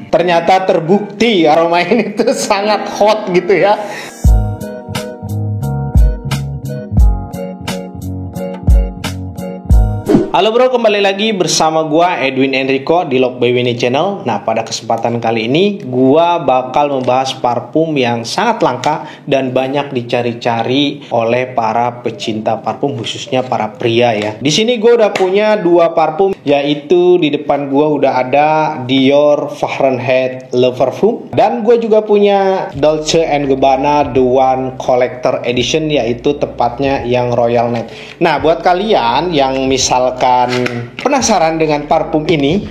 Ternyata terbukti aroma ini tuh sangat hot gitu ya. Halo bro, kembali lagi bersama gua Edwin Enrico di Love by Winnie Channel. Nah, pada kesempatan kali ini gua bakal membahas parfum yang sangat langka dan banyak dicari-cari oleh para pecinta parfum, khususnya para pria ya. Di sini gua udah punya dua parfum, yaitu di depan gua udah ada Dior Fahrenheit Le Parfum, dan gue juga punya Dolce & Gabbana The One Collector Edition, yaitu tepatnya yang Royal Night. Nah, buat kalian yang misalkan penasaran dengan parfum ini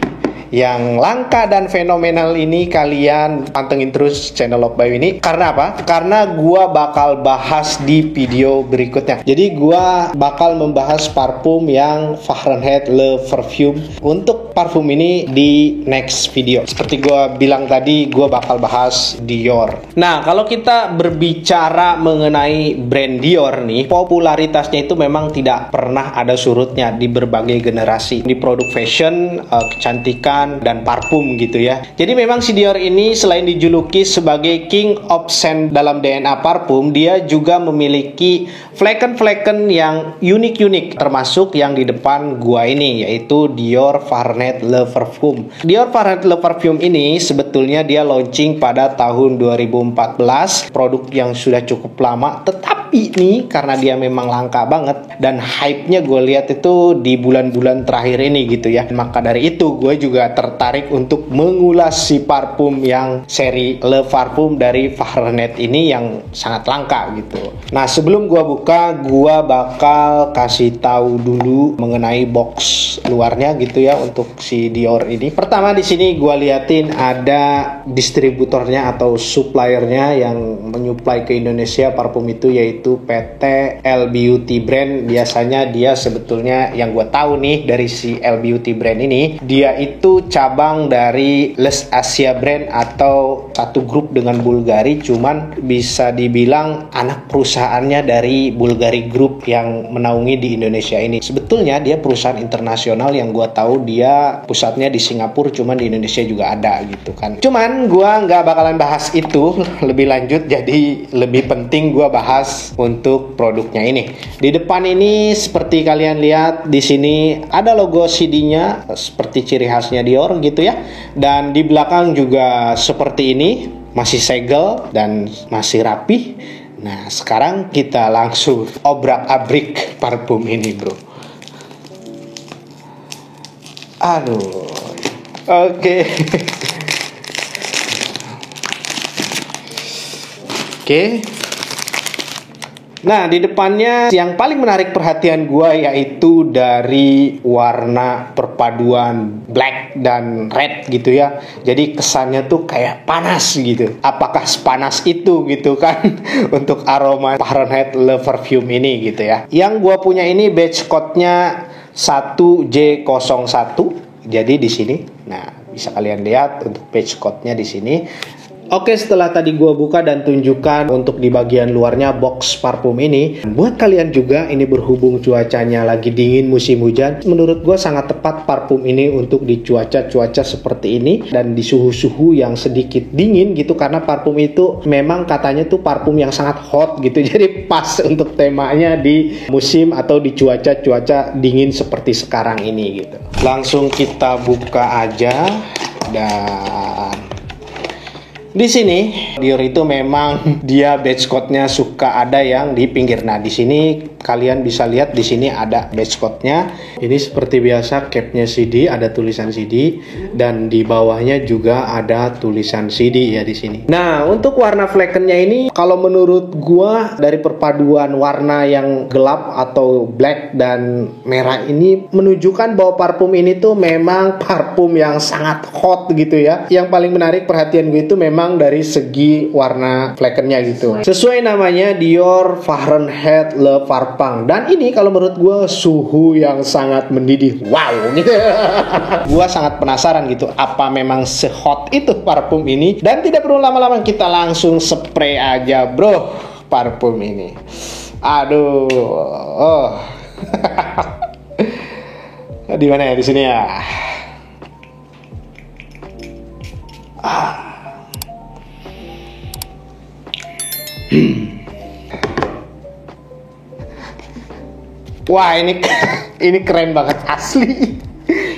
yang langka dan fenomenal ini, kalian pantengin terus channel Love by Winnie. Karena apa? Karena gua bakal bahas di video berikutnya. Jadi gua bakal membahas parfum yang Fahrenheit Le Parfum. Untuk parfum ini di next video. Seperti gua bilang tadi, gua bakal bahas Dior. Nah, kalau kita berbicara mengenai brand Dior nih, popularitasnya itu memang tidak pernah ada surutnya di berbagai generasi. Di produk fashion, kecantikan, dan parfum gitu ya. Jadi memang si Dior ini selain dijuluki sebagai King of Scent dalam DNA parfum, dia juga memiliki flaken-flaken yang unik-unik, termasuk yang di depan gua ini, yaitu Dior Fahrenheit Le Parfum. Dior Fahrenheit Le Parfum ini sebetulnya dia launching pada tahun 2014, produk yang sudah cukup lama, tetapi nih karena dia memang langka banget dan hype-nya gue lihat itu di bulan-bulan terakhir ini gitu ya. Maka dari itu gue juga tertarik untuk mengulas si parfum yang seri Le Parfum dari Fahrenheit ini yang sangat langka gitu. Nah, sebelum gua buka, gua bakal kasih tahu dulu mengenai box luarnya gitu ya untuk si Dior ini. Pertama di sini gua liatin ada distributornya atau suppliernya yang menyuplai ke Indonesia parfum itu, yaitu PT L Beauty Brand. Biasanya dia sebetulnya yang gua tahu nih dari si L Beauty Brand ini, dia itu cabang dari Les Asia Brand atau satu grup dengan Bulgari, cuman bisa dibilang anak perusahaannya dari Bulgari Group yang menaungi di Indonesia ini. Sebetulnya dia perusahaan internasional yang gua tahu dia pusatnya di Singapura, cuman di Indonesia juga ada gitu kan. Cuman gua nggak bakalan bahas itu lebih lanjut, jadi lebih penting gua bahas untuk produknya ini. Di depan ini seperti kalian lihat di sini ada logo CD-nya seperti ciri khasnya Dior gitu ya. Dan di belakang juga seperti ini, masih segel dan masih rapi. Nah, sekarang kita langsung obrak-abrik parfum ini, bro. Aduh. Oke. Oke. Nah, di depannya yang paling menarik perhatian gue yaitu dari warna perpaduan black dan red gitu ya. Jadi kesannya tuh kayak panas gitu. Apakah sepanas itu gitu kan untuk aroma Fahrenheit Le Parfum ini gitu ya. Yang gue punya ini batch code-nya 1J01. Jadi di sini. Nah, bisa kalian lihat untuk batch code-nya di sini. Oke, setelah tadi gua buka dan tunjukkan untuk di bagian luarnya box parfum ini, buat kalian juga ini berhubung cuacanya lagi dingin musim hujan, menurut gua sangat tepat parfum ini untuk di cuaca-cuaca seperti ini dan di suhu-suhu yang sedikit dingin gitu, karena parfum itu memang katanya tuh parfum yang sangat hot gitu. Jadi pas untuk temanya di musim atau di cuaca-cuaca dingin seperti sekarang ini gitu. Langsung kita buka aja. Dan di sini Dior itu memang dia batch code-nya suka ada yang di pinggir. Nah, di sini kalian bisa lihat di sini ada batch code-nya. Ini seperti biasa capnya CD, ada tulisan CD dan di bawahnya juga ada tulisan CD ya di sini. Nah, untuk warna flakennya ini kalau menurut gua dari perpaduan warna yang gelap atau black dan merah ini menunjukkan bahwa parfum ini tuh memang parfum yang sangat hot gitu ya. Yang paling menarik perhatian gue itu memang dari segi warna flakennya gitu. Sesuai namanya Dior Fahrenheit Le Parfum. Dan ini kalau menurut gue suhu yang sangat mendidih. Wow gitu. Gue sangat penasaran gitu, apa memang sehot itu parfum ini. Dan tidak perlu lama-lama, kita langsung spray aja bro parfum ini. Aduh. Di mana ya? Di sini ya. Wah, ini keren banget asli.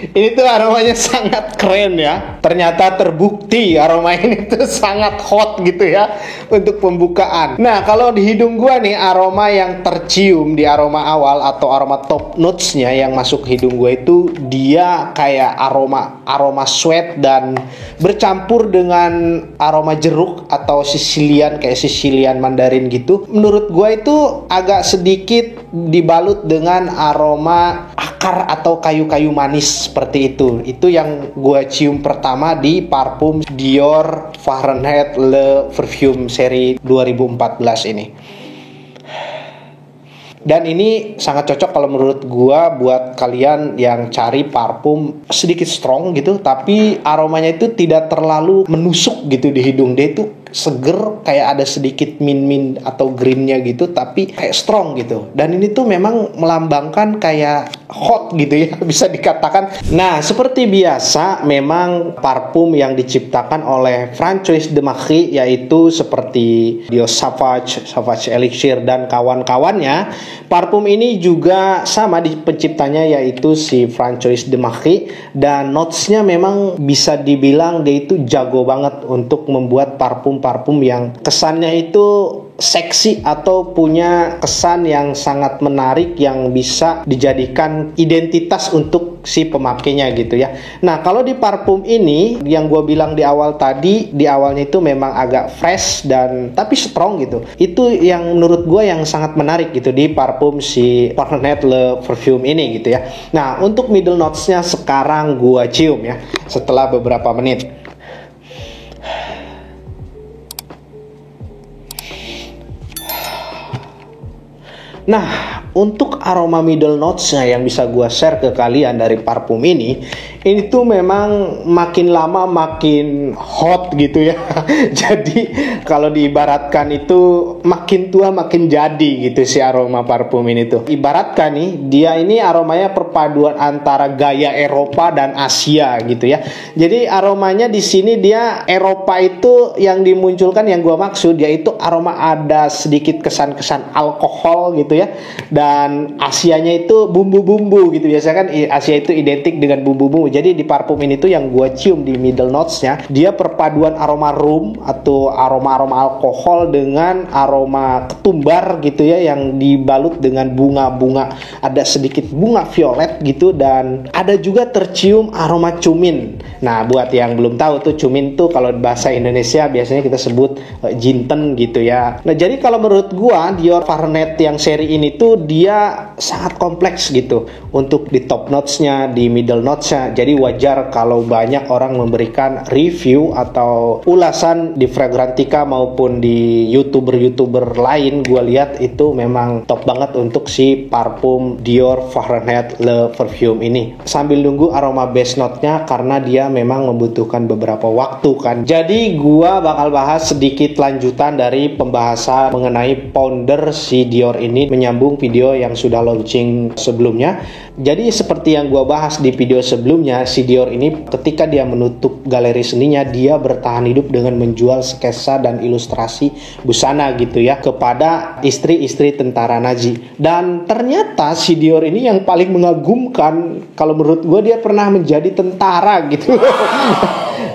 Ini tuh aromanya sangat keren ya. Ternyata terbukti aroma ini tuh sangat hot gitu ya untuk pembukaan. Nah, kalau di hidung gua nih, aroma yang tercium di aroma awal atau aroma top notes-nya yang masuk hidung gua itu dia kayak aroma sweat dan bercampur dengan aroma jeruk atau Sicilian, kayak Sicilian Mandarin gitu. Menurut gua itu agak sedikit dibalut dengan aroma akar atau kayu-kayu manis seperti itu. Itu yang gue cium pertama di parfum Dior Fahrenheit Le Perfume seri 2014 ini. Dan ini sangat cocok kalau menurut gua buat kalian yang cari parfum sedikit strong gitu, tapi aromanya itu tidak terlalu menusuk gitu di hidung. Dia itu seger, kayak ada sedikit mint atau greennya gitu, tapi kayak strong gitu. Dan ini tuh memang melambangkan kayak hot gitu ya, bisa dikatakan. Nah, seperti biasa memang parfum yang diciptakan oleh Francois de Macri, yaitu seperti Dior Sauvage Elixir dan kawan-kawannya. Parfum ini juga sama di penciptanya, yaitu si Francois de Macri, dan notes-nya memang bisa dibilang dia itu jago banget untuk membuat parfum yang kesannya itu seksi atau punya kesan yang sangat menarik yang bisa dijadikan identitas untuk si pemakainya gitu ya. Nah, kalau di parfum ini yang gue bilang di awal tadi, di awalnya itu memang agak fresh dan tapi strong gitu. Itu yang menurut gue yang sangat menarik gitu di parfum si Fahrenheit Le Perfume ini gitu ya. Nah, untuk middle notes-nya sekarang gue cium ya setelah beberapa menit. Nah, untuk aroma middle notes-nya yang bisa gue share ke kalian dari parfum ini tuh memang makin lama makin hot gitu ya. Jadi kalau diibaratkan itu makin tua makin jadi gitu si aroma parfum ini tuh. Ibaratkan nih, dia ini aromanya perpaduan antara gaya Eropa dan Asia gitu ya. Jadi aromanya di sini dia Eropa itu yang dimunculkan, yang gue maksud yaitu aroma ada sedikit kesan-kesan alkohol gitu ya. Dan Asianya itu bumbu-bumbu gitu. Biasanya kan Asia itu identik dengan bumbu-bumbu. Jadi di parfum ini tuh yang gue cium di middle notes-nya, dia perpaduan aroma rum atau aroma-aroma alkohol dengan aroma ketumbar gitu ya, yang dibalut dengan bunga-bunga. Ada sedikit bunga violet gitu, dan ada juga tercium aroma cumin. Nah, buat yang belum tahu tuh, cumin tuh kalau bahasa Indonesia biasanya kita sebut jinten gitu ya. Nah, jadi kalau menurut gue Dior Fahrenheit yang seri ini tuh dia sangat kompleks gitu untuk di top notes-nya, di middle notes-nya. Jadi wajar kalau banyak orang memberikan review atau ulasan di Fragrantica maupun di YouTuber lain. Gue lihat itu memang top banget untuk si parfum Dior Fahrenheit Le Perfume ini. Sambil nunggu aroma base note-nya karena dia memang membutuhkan beberapa waktu kan. Jadi gue bakal bahas sedikit lanjutan dari pembahasan mengenai founder si Dior ini, menyambung video yang sudah launching sebelumnya. Jadi seperti yang gue bahas di video sebelumnya, si Dior ini ketika dia menutup galeri seninya, dia bertahan hidup dengan menjual sketsa dan ilustrasi busana gitu ya kepada istri-istri tentara Nazi. Dan ternyata si Dior ini yang paling mengagumkan, kalau menurut gue dia pernah menjadi tentara gitu.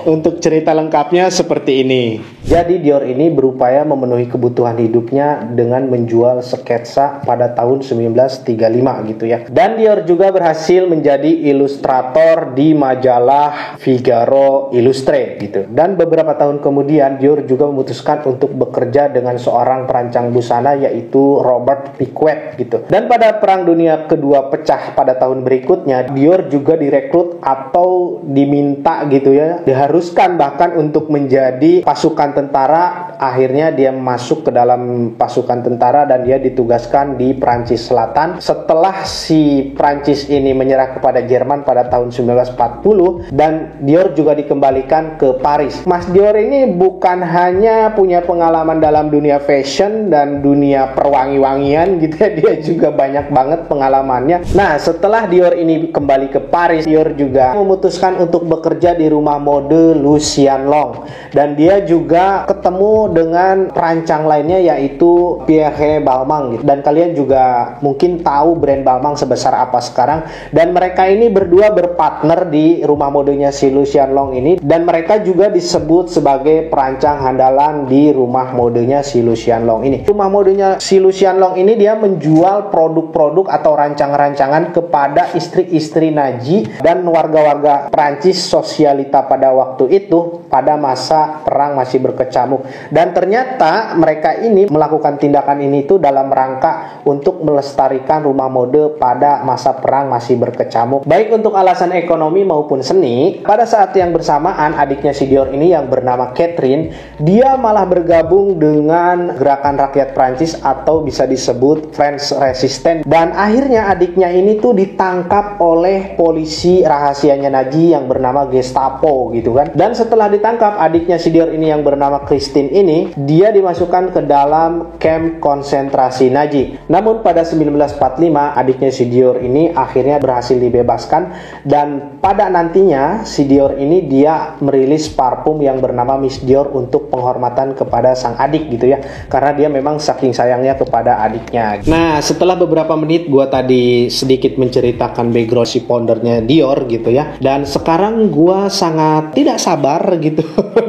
Untuk cerita lengkapnya seperti ini. Jadi Dior ini berupaya memenuhi kebutuhan hidupnya dengan menjual sketsa pada tahun 1935 gitu ya. Dan Dior juga berhasil menjadi ilustrator di majalah Figaro Illustré gitu. Dan beberapa tahun kemudian Dior juga memutuskan untuk bekerja dengan seorang perancang busana yaitu Robert Piquet gitu. Dan pada Perang Dunia Kedua pecah pada tahun berikutnya, Dior juga direkrut atau diminta gitu ya, diharuskan bahkan untuk menjadi pasukan tentara akhirnya dia masuk ke dalam pasukan tentara dan dia ditugaskan di Prancis Selatan. Setelah si Prancis ini menyerah kepada Jerman pada tahun 1940 dan Dior juga dikembalikan ke Paris. Mas Dior ini bukan hanya punya pengalaman dalam dunia fashion dan dunia perwangi-wangian gitu ya, dia juga banyak banget pengalamannya. Nah, setelah Dior ini kembali ke Paris, Dior juga memutuskan untuk bekerja di rumah mode Lucien Long, dan dia juga ketemu dengan perancang lainnya yaitu Pierre Balmain gitu. Dan kalian juga mungkin tahu brand Balmain sebesar apa sekarang, dan mereka ini berdua berpartner di rumah modenya si Lucien Long ini, dan mereka juga disebut sebagai perancang handalan di rumah modenya si Lucien Long ini. Rumah modenya si Lucien Long ini dia menjual produk-produk atau rancangan-rancangan kepada istri-istri Nazi dan warga-warga Prancis sosialita pada waktu itu, pada masa perang masih berkecamuk. Dan ternyata mereka ini melakukan tindakan ini tuh dalam rangka untuk melestarikan rumah mode pada masa perang masih berkecamuk, baik untuk alasan ekonomi maupun seni. Pada saat yang bersamaan, adiknya si Dior ini yang bernama Catherine, dia malah bergabung dengan gerakan rakyat Prancis atau bisa disebut French Resistance, dan akhirnya adiknya ini tuh ditangkap oleh polisi rahasianya Nazi yang bernama Gestapo gitu kan. Dan setelah ditangkap, adiknya si Dior ini yang bernama Christine ini, dia dimasukkan ke dalam camp konsentrasi Nazi. Namun pada 1945 adiknya si Dior ini akhirnya berhasil dibebaskan, dan pada nantinya si Dior ini dia merilis parfum yang bernama Miss Dior untuk penghormatan kepada sang adik gitu ya, karena dia memang saking sayangnya kepada adiknya. Nah, setelah beberapa menit gua tadi sedikit menceritakan background si foundernya Dior gitu ya, dan sekarang gua sangat tidak sabar gitu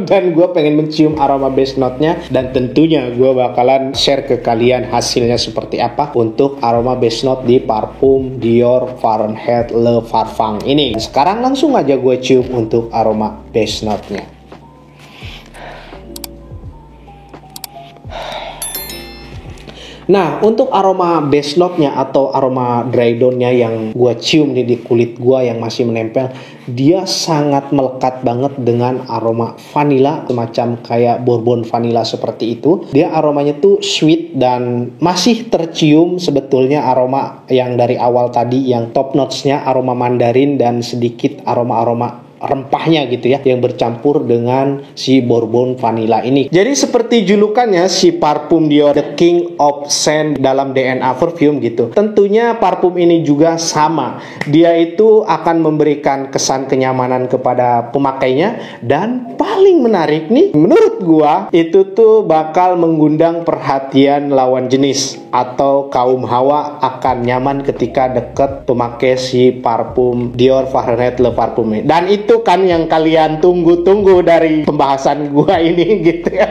dan gua pengen mencium aroma base note-nya, dan tentunya gua bakalan share ke kalian hasilnya seperti apa untuk aroma base note di parfum Dior Fahrenheit Le Parfum ini. Sekarang langsung aja gue cium untuk aroma base note-nya. Nah, untuk aroma base note-nya atau aroma dry down-nya yang gue cium nih di kulit gue yang masih menempel, dia sangat melekat banget dengan aroma vanilla, semacam kayak bourbon vanilla seperti itu. Dia aromanya tuh sweet dan masih tercium sebetulnya aroma yang dari awal tadi, yang top notes-nya aroma mandarin dan sedikit aroma-aroma rempahnya gitu ya, yang bercampur dengan si bourbon vanilla ini. Jadi seperti julukannya, si parfum Dior The King of Scent dalam DNA perfume gitu. Tentunya parfum ini juga sama, dia itu akan memberikan kesan kenyamanan kepada pemakainya, dan paling menarik nih menurut gua itu tuh bakal mengundang perhatian lawan jenis atau kaum hawa akan nyaman ketika deket pemakai si parfum Dior Fahrenheit Le Parfum ini. Dan itu kan yang kalian tunggu-tunggu dari pembahasan gua ini gitu ya.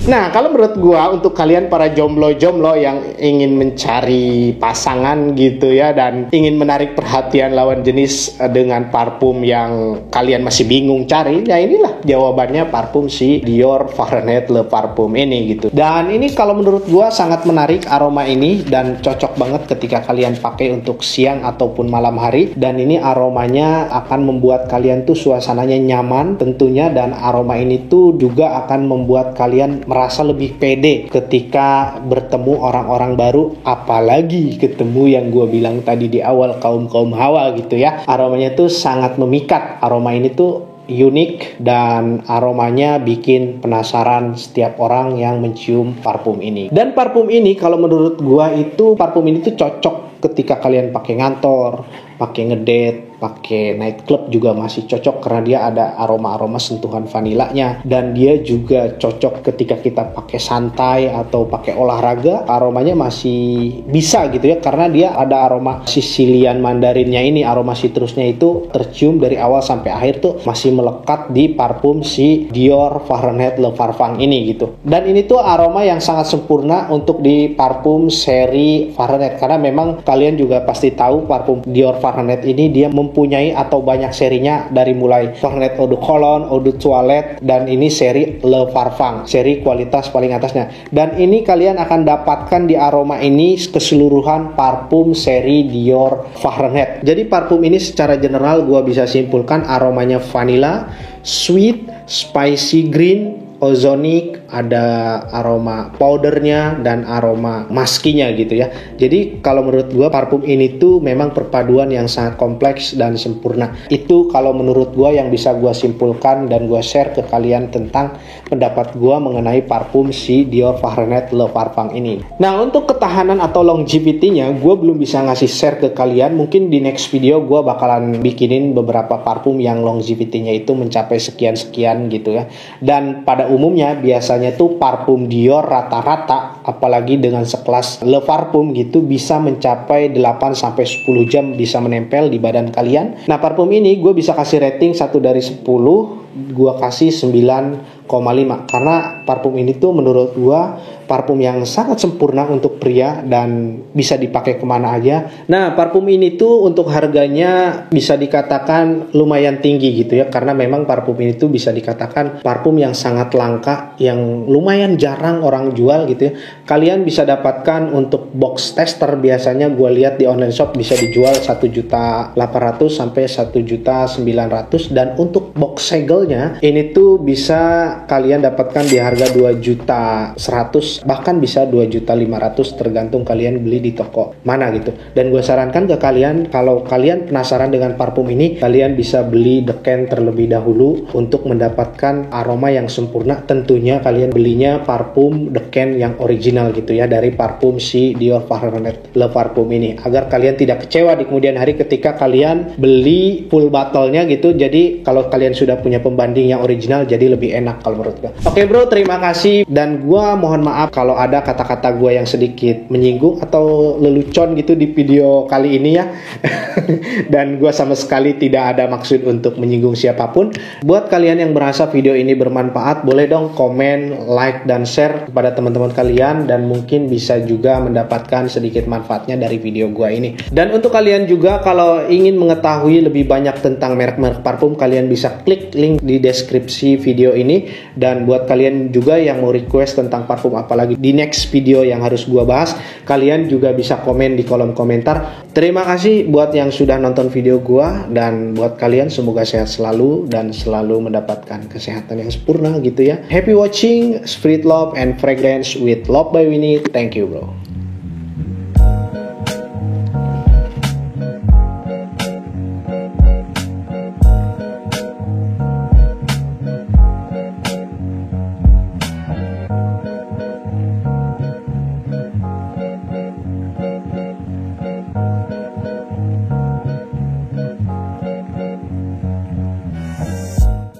Nah, kalau menurut gua, untuk kalian para jomblo-jomblo yang ingin mencari pasangan gitu ya, dan ingin menarik perhatian lawan jenis dengan parfum yang kalian masih bingung cari, ya inilah jawabannya, parfum si Dior Fahrenheit Le Parfum ini gitu. Dan ini kalau menurut gua sangat menarik aroma ini, dan cocok banget ketika kalian pakai untuk siang ataupun malam hari. Dan ini aromanya akan membuat kalian tuh suasananya nyaman tentunya, dan aroma ini tuh juga akan membuat kalian merasa lebih pede ketika bertemu orang-orang baru, apalagi ketemu yang gue bilang tadi di awal, kaum-kaum hawa gitu ya. Aromanya tuh sangat memikat. Aroma ini tuh unik dan aromanya bikin penasaran setiap orang yang mencium parfum ini. Dan parfum ini kalau menurut gua itu, parfum ini tuh cocok ketika kalian pakai ngantor, pakai ngedate, pakai nightclub juga masih cocok, karena dia ada aroma-aroma sentuhan vanilanya. Dan dia juga cocok ketika kita pakai santai atau pakai olahraga, aromanya masih bisa gitu ya, karena dia ada aroma Sicilian mandarinnya ini, aroma citrusnya itu tercium dari awal sampai akhir tuh masih melekat di parfum si Dior Fahrenheit Le Parfum ini gitu. Dan ini tuh aroma yang sangat sempurna untuk di parfum seri Fahrenheit, karena memang kalian juga pasti tahu parfum Dior Fahrenheit ini dia mempunyai atau banyak serinya, dari mulai Fahrenheit Eau de Cologne, Eau de Toilette, dan ini seri Le Parfum, seri kualitas paling atasnya. Dan ini kalian akan dapatkan di aroma ini keseluruhan parfum seri Dior Fahrenheit. Jadi parfum ini secara general gua bisa simpulkan aromanya vanilla, sweet, spicy green, ozonic, ada aroma powdernya dan aroma maskinya gitu ya. Jadi kalau menurut gue parfum ini tuh memang perpaduan yang sangat kompleks dan sempurna. Itu kalau menurut gue yang bisa gue simpulkan dan gue share ke kalian tentang pendapat gue mengenai parfum si Dior Fahrenheit Le Parfum ini. Nah, untuk ketahanan atau longevity-nya gue belum bisa ngasih share ke kalian. Mungkin di next video gue bakalan bikinin beberapa parfum yang longevity-nya itu mencapai sekian-sekian gitu ya. Dan pada umumnya biasanya tuh parfum Dior rata-rata apalagi dengan sekelas Le Parfum gitu bisa mencapai 8-10 jam bisa menempel di badan kalian. Nah, parfum ini gue bisa kasih rating 1 dari 10, gue kasih 9,5 karena parfum ini tuh menurut gue parfum yang sangat sempurna untuk pria dan bisa dipakai kemana aja. Nah, parfum ini tuh untuk harganya bisa dikatakan lumayan tinggi gitu ya, karena memang parfum ini tuh bisa dikatakan parfum yang sangat langka, yang lumayan jarang orang jual gitu ya. Kalian bisa dapatkan untuk box tester, biasanya gue lihat di online shop bisa dijual 1.800.000 sampai 1.900.000, dan untuk box segelnya ini tuh bisa kalian dapatkan di harga 2.100.000 bahkan bisa 2.500.000 tergantung kalian beli di toko mana gitu. Dan gue sarankan ke kalian, kalau kalian penasaran dengan parfum ini, kalian bisa beli The Can terlebih dahulu untuk mendapatkan aroma yang sempurna. Tentunya kalian belinya parfum The Can yang original gitu ya, dari parfum si Dior Fahrenheit Le Parfum ini, agar kalian tidak kecewa di kemudian hari ketika kalian beli full bottle-nya gitu. Jadi kalau kalian sudah punya pembanding yang original, jadi lebih enak kalau menurut gue. Oke bro, terima kasih, dan gue mohon maaf kalau ada kata-kata gue yang sedikit menyinggung atau lelucon gitu di video kali ini ya. Dan gue sama sekali tidak ada maksud untuk menyinggung siapapun. Buat kalian yang merasa video ini bermanfaat, boleh dong komen, like, dan share kepada teman-teman kalian, dan mungkin bisa juga mendapatkan sedikit manfaatnya dari video gue ini. Dan untuk kalian juga kalau ingin mengetahui lebih banyak tentang merek-merek parfum, kalian bisa klik link di deskripsi video ini. Dan buat kalian juga yang mau request tentang parfum apalagi di next video yang harus gua bahas, kalian juga bisa komen di kolom komentar. Terima kasih buat yang sudah nonton video gua, dan buat kalian semoga sehat selalu dan selalu mendapatkan kesehatan yang sempurna gitu ya. Happy watching, spread love and fragrance with Love by Winnie. Thank you bro.